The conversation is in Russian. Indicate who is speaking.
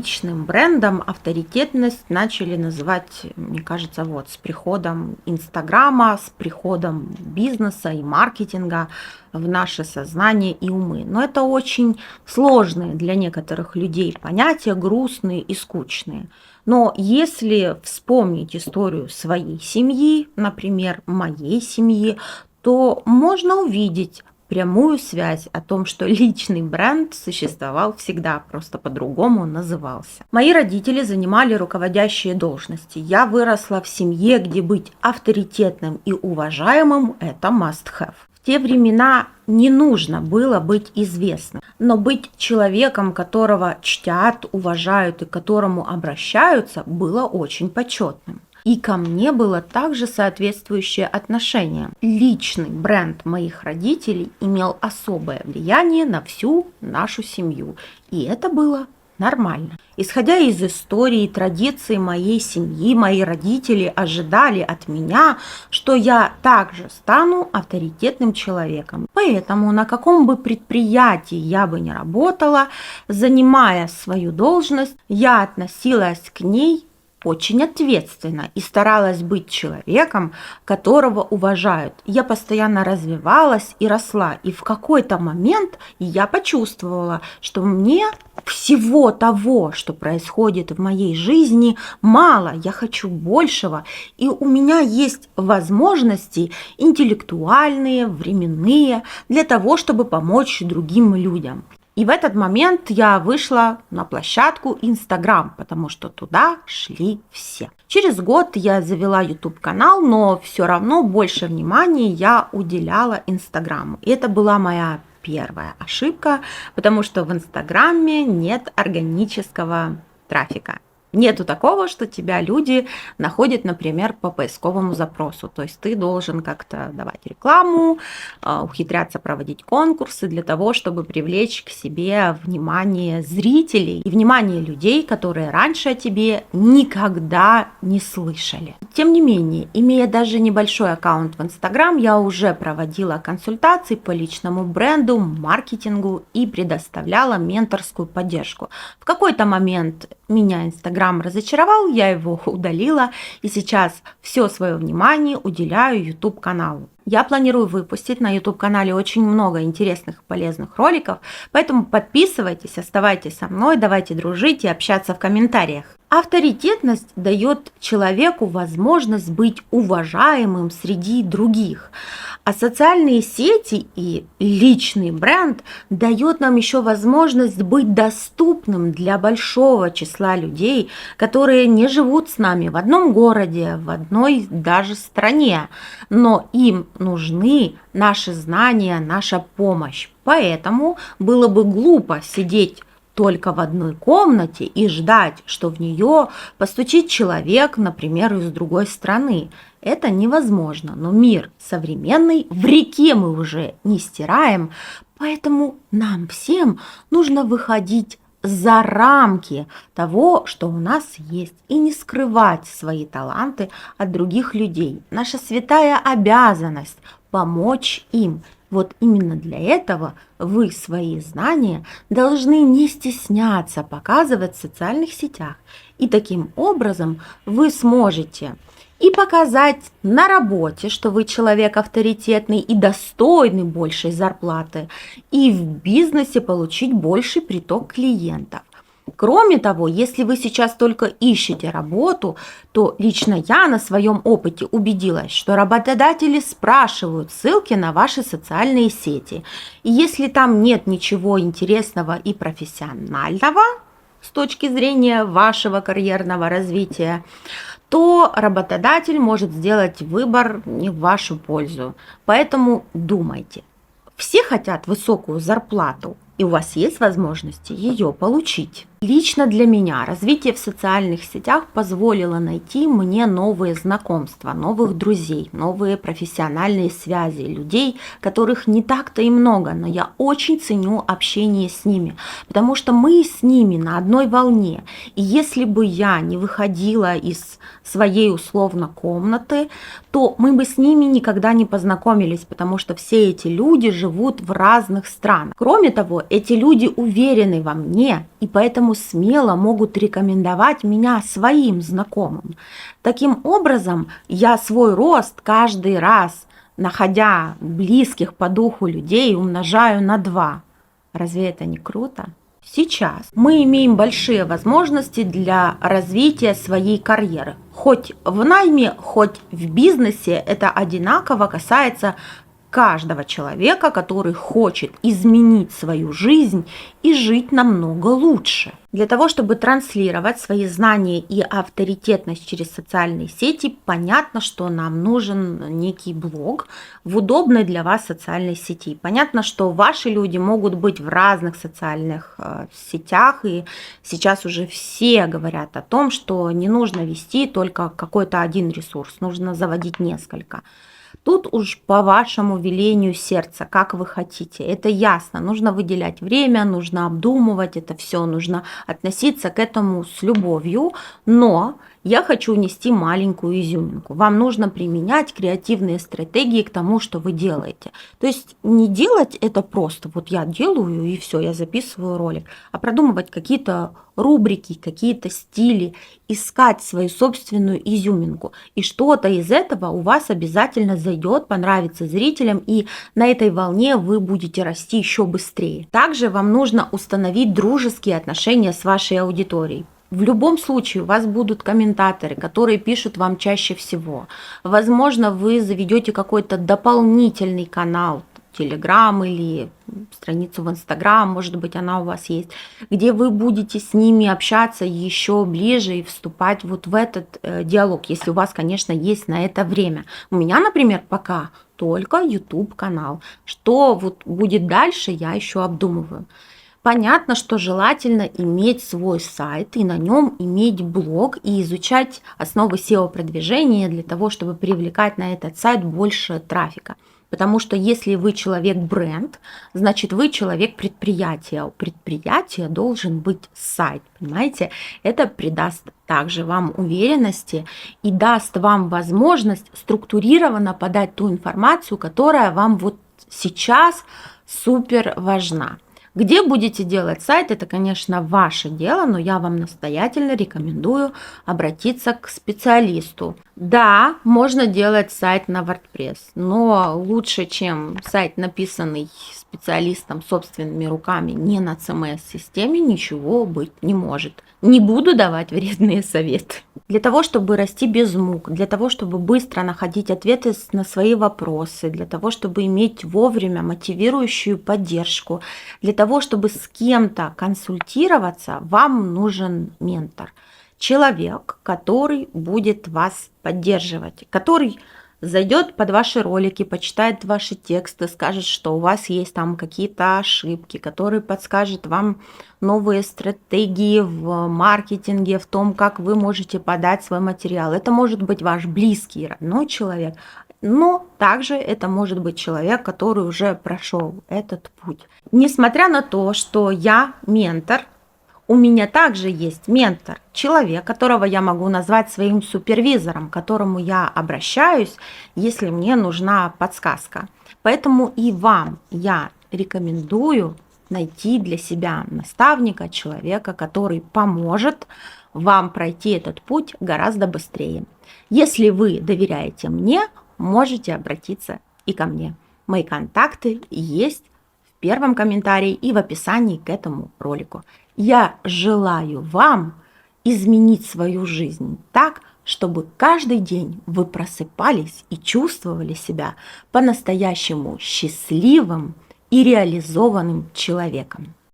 Speaker 1: личным брендом авторитетность начали называть, мне кажется, вот с приходом Инстаграма, с приходом бизнеса и маркетинга в наше сознание и умы. Но это очень сложные для некоторых людей понятия, грустные и скучные. Но если вспомнить историю своей семьи, например, моей семьи, то можно увидеть прямую связь о том, что личный бренд существовал всегда, просто по-другому назывался. Мои родители занимали руководящие должности. Я выросла в семье, где быть авторитетным и уважаемым – это must-have. В те времена не нужно было быть известным, но быть человеком, которого чтят, уважают и к которому обращаются, было очень почетным. И ко мне было также соответствующее отношение. Личный бренд моих родителей имел особое влияние на всю нашу семью, и это было нормально. Исходя из истории и традиций моей семьи, мои родители ожидали от меня, что я также стану авторитетным человеком. Поэтому на каком бы предприятии я бы ни работала, занимая свою должность, я относилась к ней очень ответственно и старалась быть человеком, которого уважают. Я постоянно развивалась и росла, и в какой-то момент я почувствовала, что мне всего того, что происходит в моей жизни, мало, я хочу большего, и у меня есть возможности интеллектуальные, временные, для того, чтобы помочь другим людям. И в этот момент я вышла на площадку Инстаграм, потому что туда шли все. Через год я завела YouTube-канал, но все равно больше внимания я уделяла Инстаграму. И это была моя первая ошибка, потому что в Инстаграме нет органического трафика. Нету такого, что тебя люди находят, например, по поисковому запросу. То есть ты должен как-то давать рекламу, ухитряться проводить конкурсы для того, чтобы привлечь к себе внимание зрителей и внимание людей, которые раньше о тебе никогда не слышали. Тем не менее, имея даже небольшой аккаунт в Инстаграм, я уже проводила консультации по личному бренду, маркетингу и предоставляла менторскую поддержку. В какой-то момент меня Инстаграм разочаровал, я его удалила и сейчас все свое внимание уделяю YouTube-каналу. Я планирую выпустить на YouTube-канале очень много интересных и полезных роликов, поэтому подписывайтесь, оставайтесь со мной, давайте дружить и общаться в комментариях. Авторитетность дает человеку возможность быть уважаемым среди других, а социальные сети и личный бренд дает нам еще возможность быть доступным для большого числа людей, которые не живут с нами в одном городе, в одной даже стране, но им нужны наши знания, наша помощь. Поэтому было бы глупо сидеть только в одной комнате и ждать, что в нее постучит человек, например, из другой страны. Это невозможно, но мир современный в реке мы уже не стираем, поэтому нам всем нужно выходить за рамки того, что у нас есть, и не скрывать свои таланты от других людей. Наша святая обязанность помочь им. Вот именно для этого вы свои знания должны не стесняться показывать в социальных сетях. И таким образом вы сможете и показать на работе, что вы человек авторитетный и достойный большей зарплаты, и в бизнесе получить больший приток клиентов. Кроме того, если вы сейчас только ищете работу, то лично я на своем опыте убедилась, что работодатели спрашивают ссылки на ваши социальные сети. И если там нет ничего интересного и профессионального с точки зрения вашего карьерного развития, то работодатель может сделать выбор не в вашу пользу. Поэтому думайте. Все хотят высокую зарплату, и у вас есть возможности ее получить. Лично для меня развитие в социальных сетях позволило найти мне новые знакомства, новых друзей, новые профессиональные связи, людей, которых не так-то и много, но я очень ценю общение с ними, потому что мы с ними на одной волне. И если бы я не выходила из своей условно комнаты, то мы бы с ними никогда не познакомились, потому что все эти люди живут в разных странах. Кроме того, эти люди уверены во мне, и поэтому поэтому смело могут рекомендовать меня своим знакомым. Таким образом, я свой рост каждый раз, находя близких по духу людей, умножаю на 2. Разве это не круто? Сейчас мы имеем большие возможности для развития своей карьеры. Хоть в найме, хоть в бизнесе это одинаково касается каждого человека, который хочет изменить свою жизнь и жить намного лучше. Для того, чтобы транслировать свои знания и авторитетность через социальные сети, понятно, что нам нужен некий блог в удобной для вас социальной сети. Понятно, что ваши люди могут быть в разных социальных сетях, и сейчас уже все говорят о том, что не нужно вести только какой-то один ресурс, нужно заводить несколько. Тут уж по вашему велению сердца, как вы хотите. Это ясно. Нужно выделять время, нужно обдумывать это все, нужно относиться к этому с любовью. Но я хочу внести маленькую изюминку. Вам нужно применять креативные стратегии к тому, что вы делаете. То есть не делать это просто, вот я делаю и все, я записываю ролик, а продумывать какие-то рубрики, какие-то стили, искать свою собственную изюминку. И что-то из этого у вас обязательно зайдет, понравится зрителям, и на этой волне вы будете расти еще быстрее. Также вам нужно установить дружеские отношения с вашей аудиторией. В любом случае у вас будут комментаторы, которые пишут вам чаще всего. Возможно, вы заведете какой-то дополнительный канал, Telegram или страницу в Instagram, может быть, она у вас есть, где вы будете с ними общаться еще ближе и вступать вот в этот диалог, если у вас, конечно, есть на это время. У меня, например, пока только YouTube канал. Что вот будет дальше, я еще обдумываю. Понятно, что желательно иметь свой сайт и на нем иметь блог и изучать основы SEO-продвижения для того, чтобы привлекать на этот сайт больше трафика. Потому что если вы человек-бренд, значит вы человек-предприятие. У предприятия должен быть сайт, понимаете? Это придаст также вам уверенности и даст вам возможность структурированно подать ту информацию, которая вам вот сейчас супер важна. Где будете делать сайт, это, конечно, ваше дело, но я вам настоятельно рекомендую обратиться к специалисту. Да, можно делать сайт на WordPress, но лучше, чем сайт, написанный специалистом собственными руками, не на CMS-системе, ничего быть не может. Не буду давать вредные советы. Для того, чтобы расти без мук, для того, чтобы быстро находить ответы на свои вопросы, для того, чтобы иметь вовремя мотивирующую поддержку, для того, чтобы с кем-то консультироваться, вам нужен ментор. Человек, который будет вас поддерживать, который зайдет под ваши ролики, почитает ваши тексты, скажет, что у вас есть там какие-то ошибки, который подскажет вам новые стратегии в маркетинге, в том, как вы можете подать свой материал. Это может быть ваш близкий, родной человек, но также это может быть человек, который уже прошел этот путь. Несмотря на то, что я ментор, у меня также есть ментор, человек, которого я могу назвать своим супервизором, к которому я обращаюсь, если мне нужна подсказка. Поэтому и вам я рекомендую найти для себя наставника, человека, который поможет вам пройти этот путь гораздо быстрее. Если вы доверяете мне, можете обратиться и ко мне. Мои контакты есть в первом комментарии и в описании к этому ролику. Я желаю вам изменить свою жизнь так, чтобы каждый день вы просыпались и чувствовали себя по-настоящему счастливым и реализованным человеком.